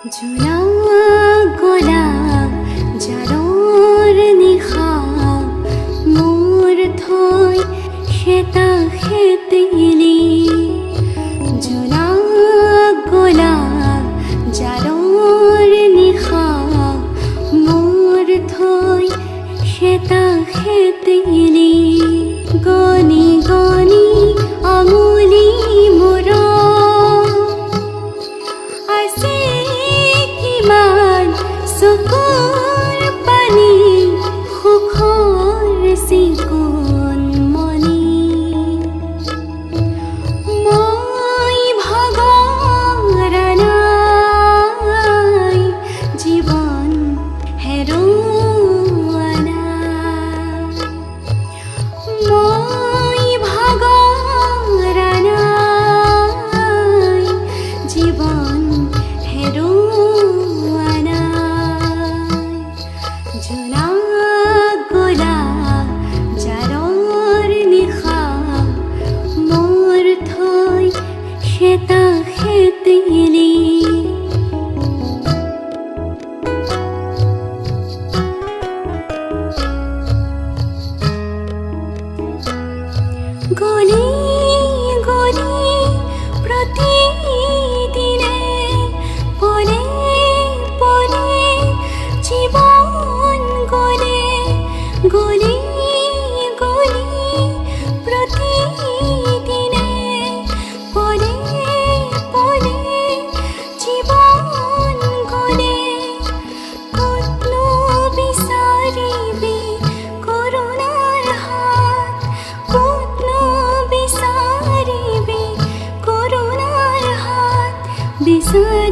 জোনা গলা জাৰৰ নিশা মোৰ থৈ খেতা খেতিলি জোনা গলা জাৰৰ নিশা মোৰ থৈ খেতা খেতিলি গনি গনি আঙুলি মোৰ আছে কিমান চকুৰ পানী সুখৰ চিকুণ মনি মই ভাগৰা নাই জীৱন হেৰুৱা নাই মই ভাগৰা নাই জীৱন হেৰুৱা নাই জোনা গলা জাৰৰ নিশা মোৰ থৈ খেতা খেতিলি গলি গলি প্ৰতিদিনে পলে পলে জীৱন গলে গলি গলি প্ৰতিদিনে পলে পলে জীৱন গলে ক'তনো বিচাৰিবি কৰুণাৰ হাত ক'তনো বিচাৰিবি কৰুণাৰ হাত বিচাৰি